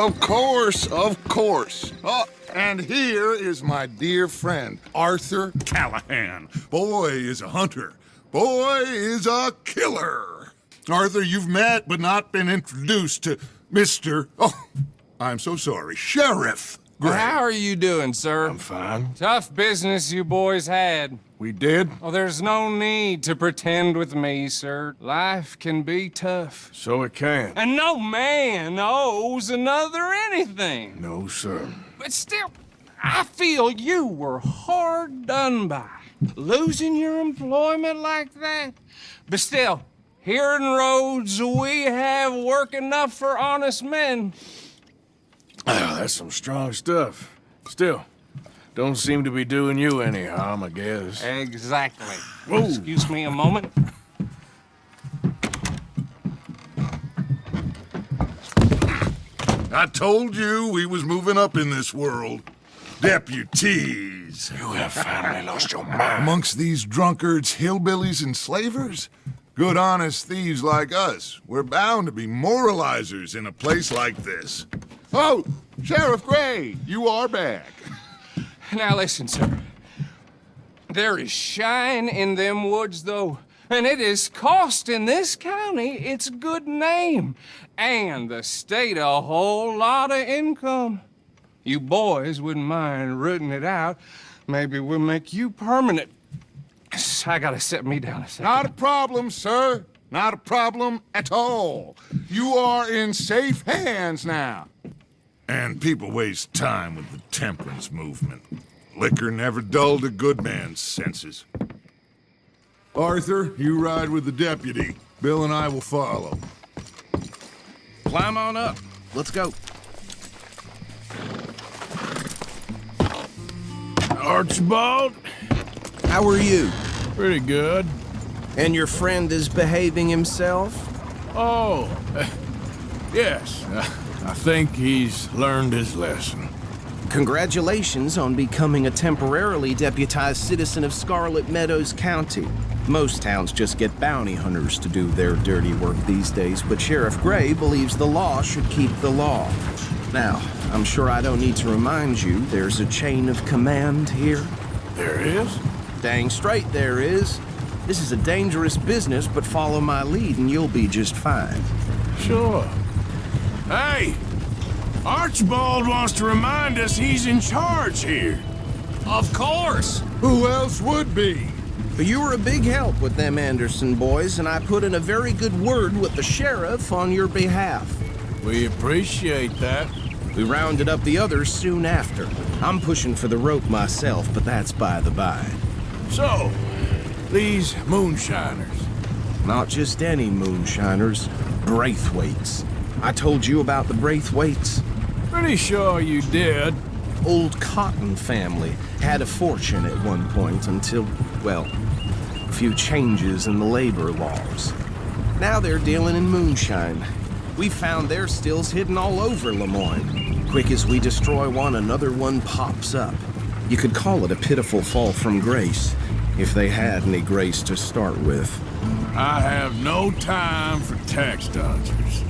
Of course, of course. Oh, and here is my dear friend, Arthur Callahan. Boy is a hunter. Boy is a killer. Arthur, you've met but not been introduced to Mr. Oh, I'm so sorry, Sheriff Gray. How are you doing, sir? I'm fine. Tough business you boys had. We did? Oh, there's no need to pretend with me, sir. Life can be tough. So it can. And no man owes another anything. No, sir. But still, I feel you were hard done by. Losing your employment like that. But still, here in Rhodes, we have work enough for honest men. That's some strong stuff. Still, don't seem to be doing you any harm, I guess. Exactly. Whoa. Excuse me a moment. I told you we was moving up in this world. Deputies. You have finally lost your mind. Amongst these drunkards, hillbillies, and slavers? Good honest thieves like us. We're bound to be moralizers in a place like this. Oh, Sheriff Gray, you are back. Now listen, sir. There is shine in them woods, though, and it is costing this county its good name, and the state a whole lot of income. You boys wouldn't mind rooting it out. Maybe we'll make you permanent. I gotta set me down a second. Not a problem, sir. Not a problem at all. You are in safe hands now. And people waste time with the temperance movement. Liquor never dulled a good man's senses. Arthur, you ride with the deputy. Bill and I will follow. Climb on up. Let's go. Archibald? How are you? Pretty good. And your friend is behaving himself? Oh, yes. I think he's learned his lesson. Congratulations on becoming a temporarily deputized citizen of Scarlet Meadows County. Most towns just get bounty hunters to do their dirty work these days, but Sheriff Gray believes the law should keep the law. Now, I'm sure I don't need to remind you there's a chain of command here. There is? Dang straight there is. This is a dangerous business, but follow my lead and you'll be just fine. Sure. Hey! Archibald wants to remind us he's in charge here. Of course! Who else would be? You were a big help with them Anderson boys, and I put in a very good word with the sheriff on your behalf. We appreciate that. We rounded up the others soon after. I'm pushing for the rope myself, but that's by the by. So, these moonshiners. Not just any moonshiners, Braithwaites. I told you about the Braithwaites? Pretty sure you did. Old Cotton family had a fortune at one point until, well, a few changes in the labor laws. Now they're dealing in moonshine. We found their stills hidden all over Lemoyne. Quick as we destroy one, another one pops up. You could call it a pitiful fall from grace, if they had any grace to start with. I have no time for tax dodgers.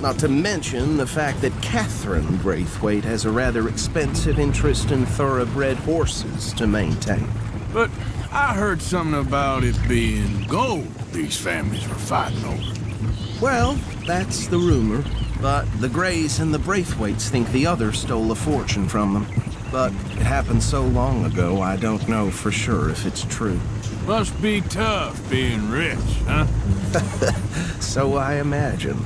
Not to mention the fact that Catherine Braithwaite has a rather expensive interest in thoroughbred horses to maintain. But I heard something about it being gold these families were fighting over. Well, that's the rumor. But the Grays and the Braithwaites think the other stole a fortune from them. But it happened so long ago, I don't know for sure if it's true. Must be tough being rich, huh? So I imagine.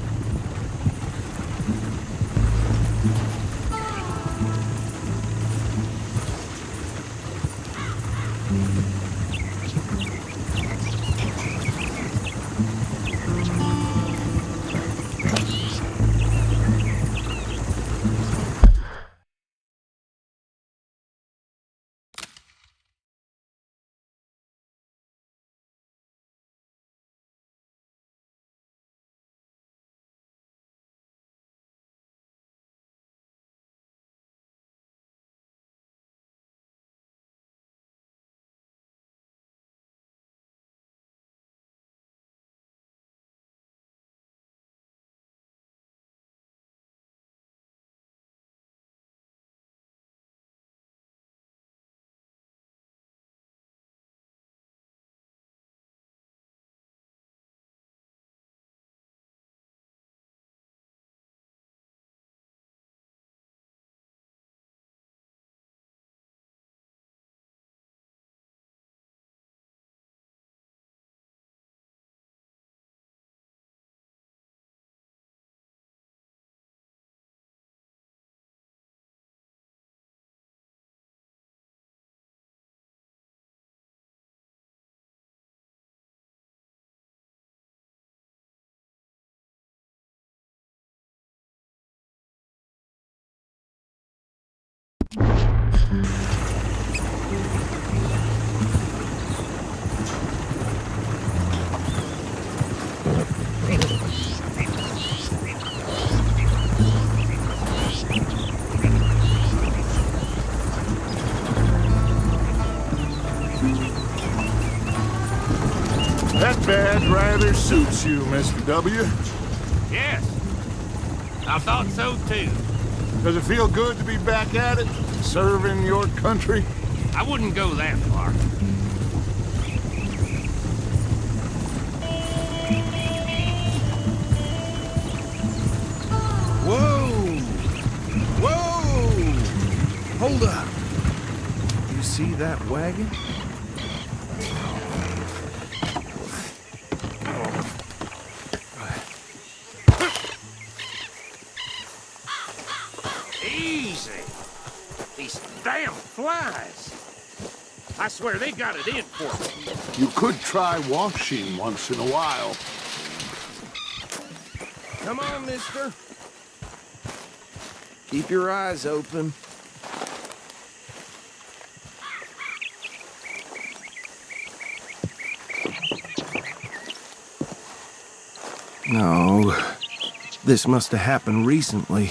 That badge rather suits you, Mr. W. Yes, I thought so too. Does it feel good to be back at it, serving your country? I wouldn't go that far. Whoa! Whoa! Hold up. You see that wagon? Easy. These damn flies. I swear they got it in for me. You could try washing once in a while. Come on, mister. Keep your eyes open. No, this must have happened recently.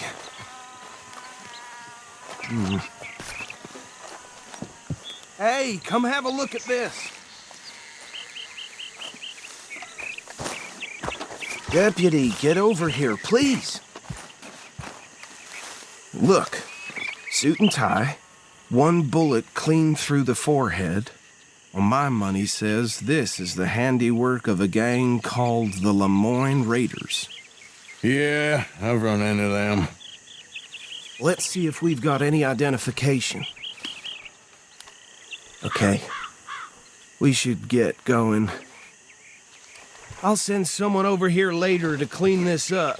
Hey, come have a look at this. Deputy, get over here, please. Look, suit and tie, one bullet clean through the forehead. Well, my money says this is the handiwork of a gang called the Lemoyne Raiders. Yeah, I've run into them. Let's see if we've got any identification. Okay, we should get going. I'll send someone over here later to clean this up.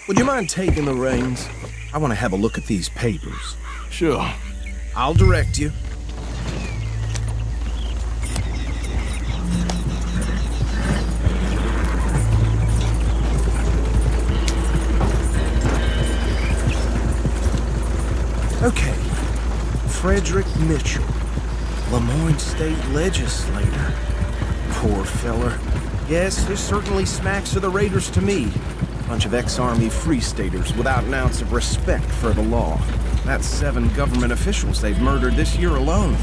Would you mind taking the reins? I want to have a look at these papers. Sure. I'll direct you. Okay. Frederick Mitchell, Lemoyne State Legislator. Poor feller. Yes, this certainly smacks of the Raiders to me. Bunch of ex-Army Free Staters without an ounce of respect for the law. That's 7 government officials they've murdered this year alone.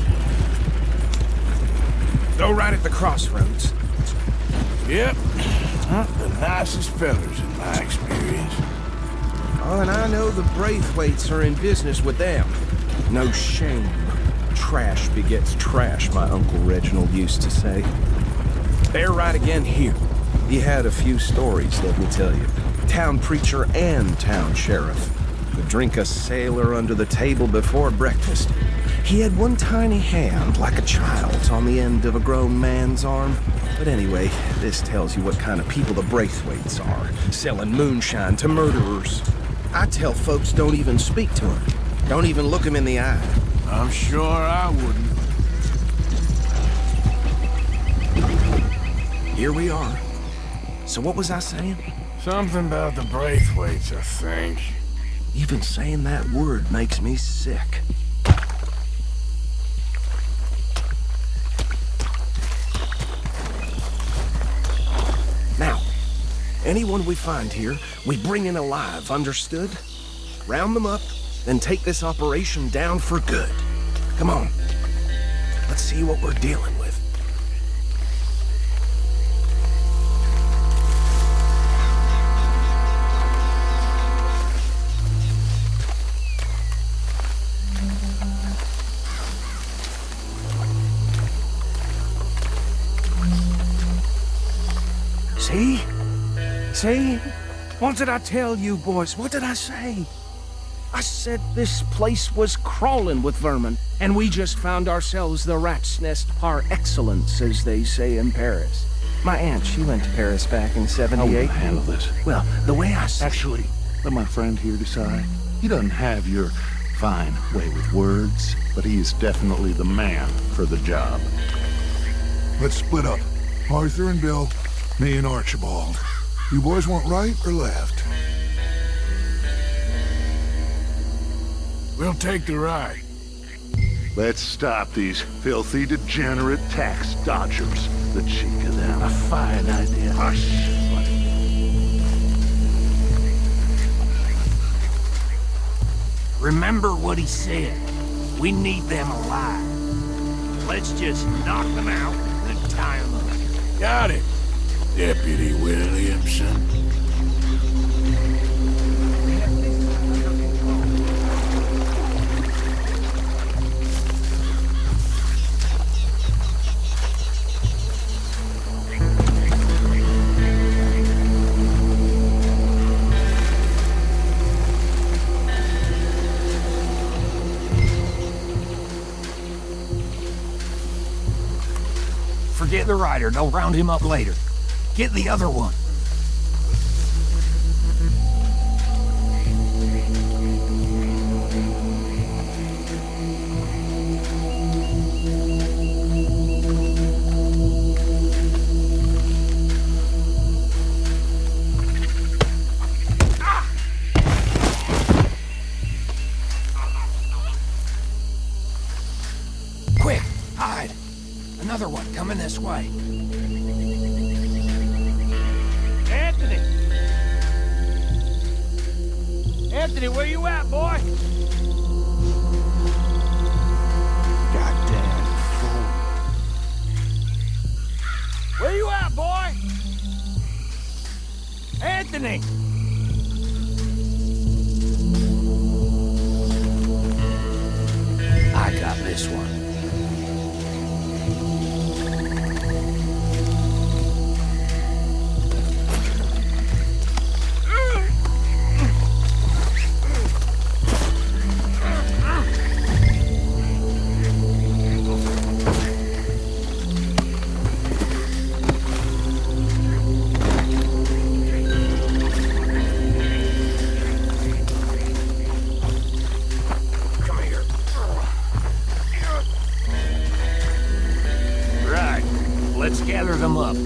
Go right at the crossroads. Yep. Not the nicest fellers in my experience. Oh, and I know the Braithwaites are in business with them. No shame. Trash begets trash, my Uncle Reginald used to say. They're right again here. He had a few stories, let me tell you. Town preacher and town sheriff. Would drink a sailor under the table before breakfast. He had one tiny hand, like a child's, on the end of a grown man's arm. But anyway, this tells you what kind of people the Braithwaites are, selling moonshine to murderers. I tell folks don't even speak to him. Don't even look him in the eye. I'm sure I wouldn't. Here we are. So what was I saying? Something about the Braithwaites, I think. Even saying that word makes me sick. Now, anyone we find here, we bring in alive, understood? Round them up, then take this operation down for good. Come on. Let's see what we're dealing with. See? See? What did I tell you, boys? What did I say? I said this place was crawling with vermin, and we just found ourselves the rat's nest par excellence, as they say in Paris. My aunt, she went to Paris back in How will '78. you handle this? Well, the way I see Actually, let my friend here decide. He doesn't have your fine way with words, but he is definitely the man for the job. Let's split up. Arthur and Bill, me and Archibald. You boys want right or left? We'll take the right. Let's stop these filthy, degenerate tax dodgers. The cheek of them. A fine idea. Hush. Remember what he said. We need them alive. Let's just knock them out and tie them up. Got it, Deputy Williamson. Forget the rider. They'll round him up later. Get the other one. Quick, hide. Another one coming this way. Anthony! Anthony, where you at, boy? Goddamn fool. Where you at, boy? Anthony! I got this one. Let's gather them up.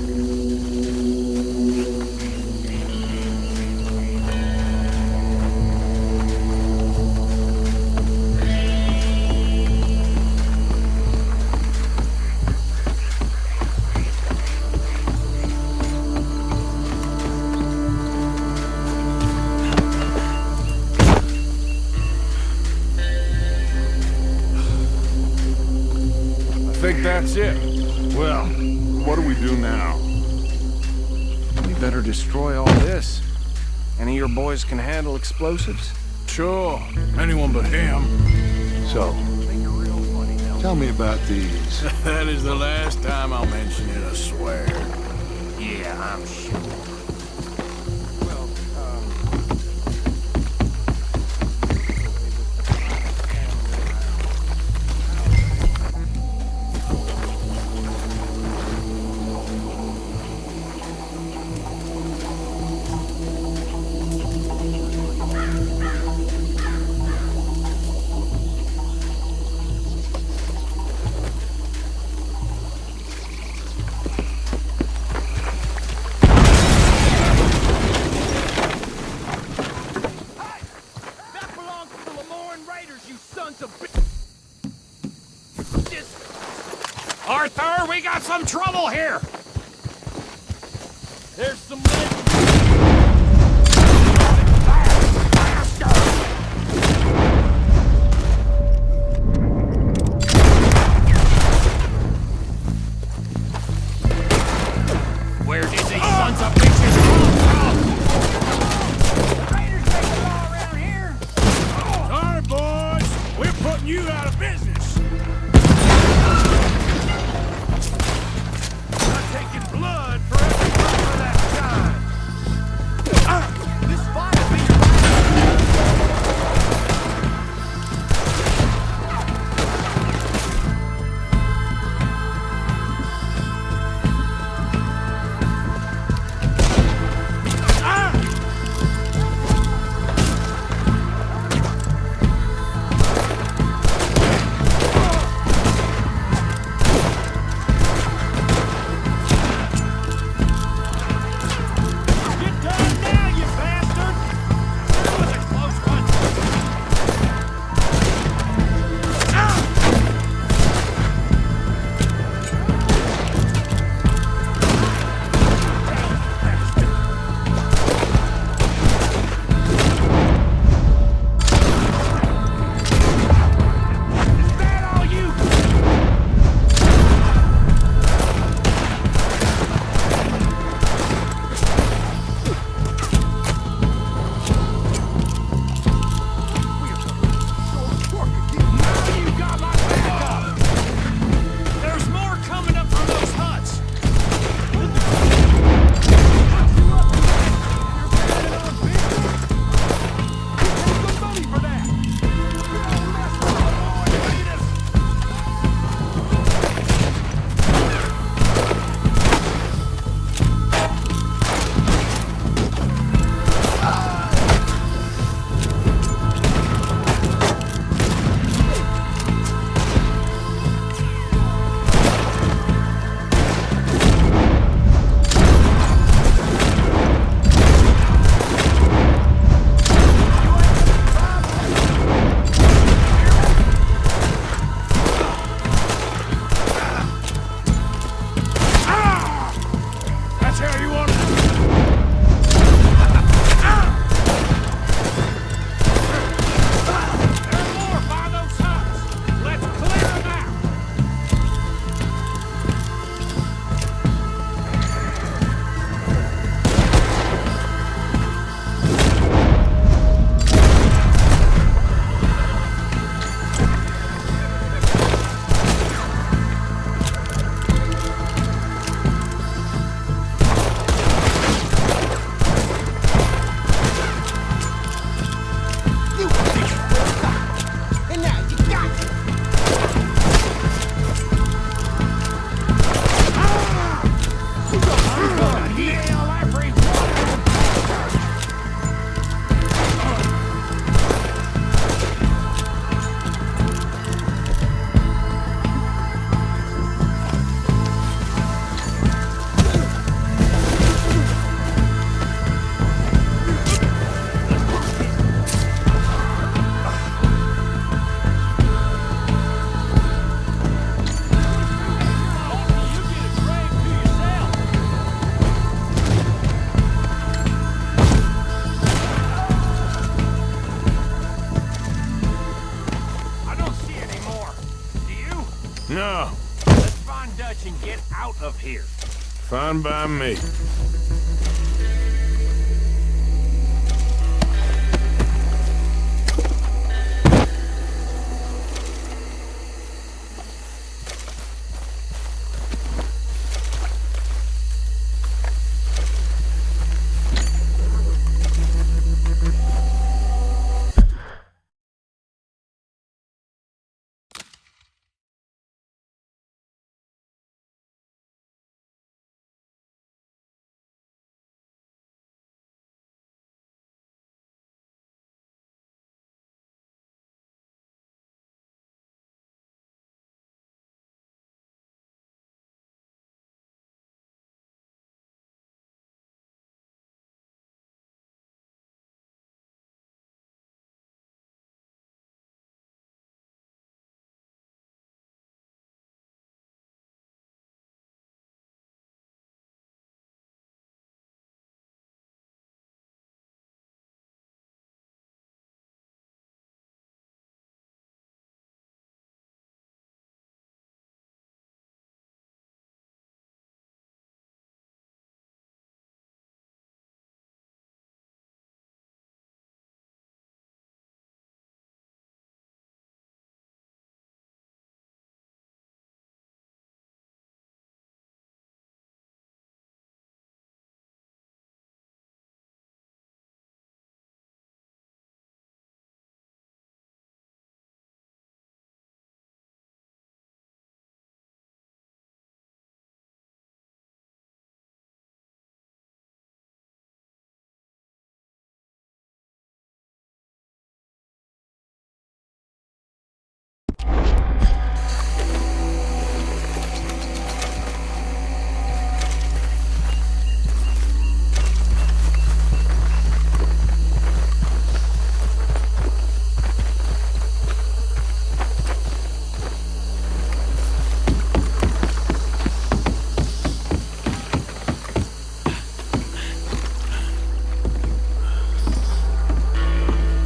I think that's it. Well, what do we do now? we better destroy all this. Any of your boys can handle explosives? Sure, anyone but him. So, tell me about these. That is the last time I'll mention it, I swear. Yeah, I'm sure. Arthur, we got some trouble here! There's some Where did these sons of bitches come from? Raiders make the law around here. Sorry, boys. We're putting you out of business. I'm taking blood for every member of that time. No, Let's find Dutch and get out of here. fine by me.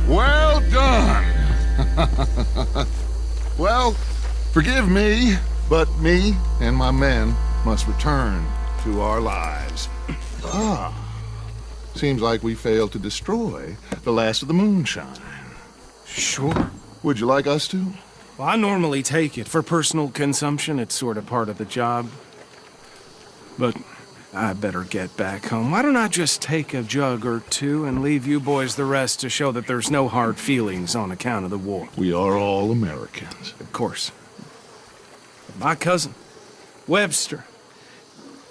Well done. Well, forgive me, but me and my men must return to our lives. Ah, seems like we failed to destroy the last of the moonshine. Sure. Would you like us to? Well, I normally take it. For personal consumption, it's sort of part of the job. But I better get back home. Why don't I just take a jug or two and leave you boys the rest to show that there's no hard feelings on account of the war? We are all Americans. Of course. My cousin, Webster,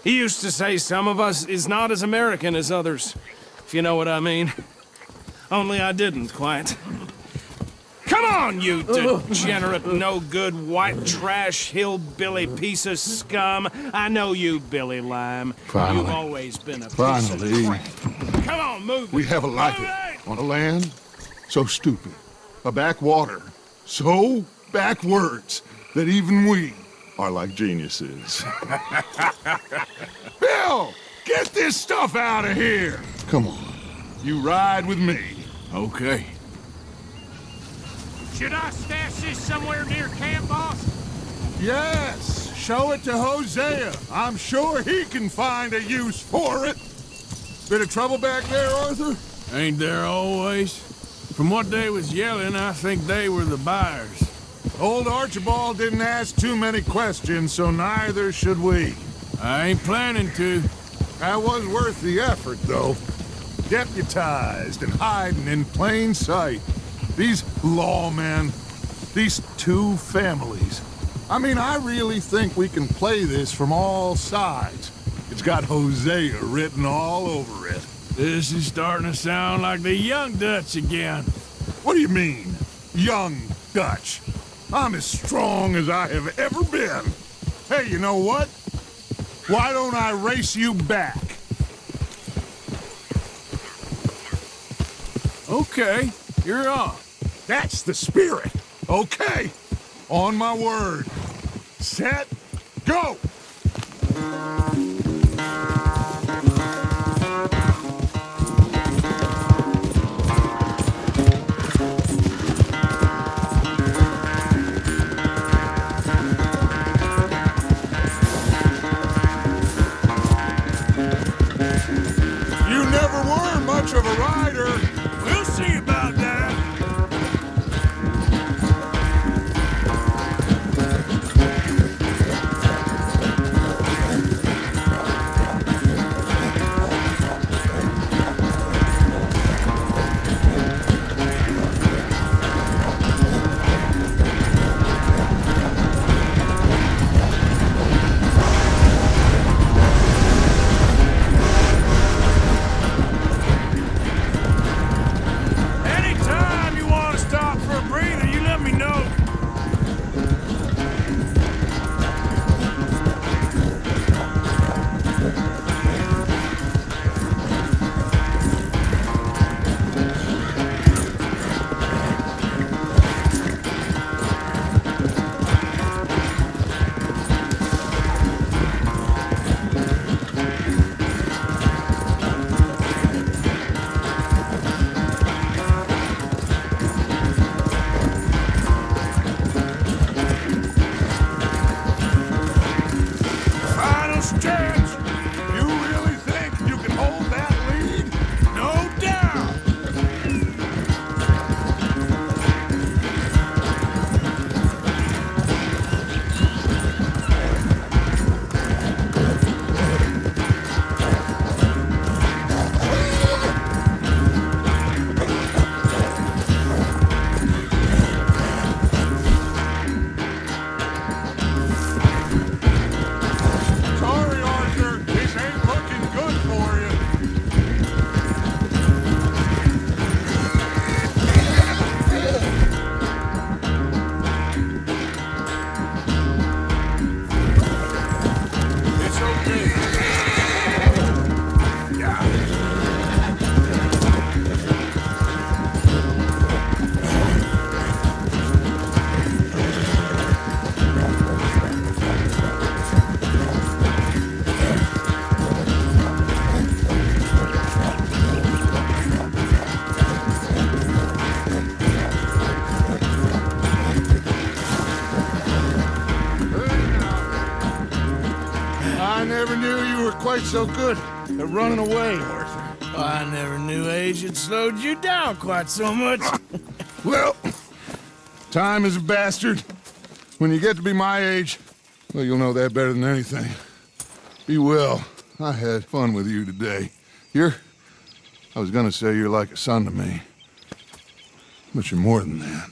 he used to say some of us is not as American as others, if you know what I mean. Only I didn't quite. Come on, you degenerate, no-good, white trash, hillbilly piece of scum. I know you, Billy Lime. Finally. You've always been a piece Finally. of crap. Come on, move We it. have a life Move it! on a land so stupid, a backwater so backwards that even we are like geniuses. Bill, get this stuff out of here! Come on, you ride with me. Okay. Should I stash this somewhere near camp, boss? Yes, show it to Hosea. I'm sure he can find a use for it. Bit of trouble back there, Arthur? Ain't there always? From what they was yelling, I think they were the buyers. Old Archibald didn't ask too many questions, so neither should we. I ain't planning to. That was worth the effort, though. Deputized and hiding in plain sight. These lawmen, these two families. I mean, I really think we can play this from all sides. It's got Hosea written all over it. This is starting to sound like the young Dutch again. What do you mean, young Dutch? I'm as strong as I have ever been. Hey, you know what? Why don't I race you back? Okay, you're on. That's the spirit. Okay. On my word. Set. Go! quite so good at running away, Arthur. I never knew age had slowed you down quite so much. Well, time is a bastard. When you get to be my age, well, you'll know that better than anything. Be well. I had fun with you today. I was gonna say you're like a son to me, but you're more than that.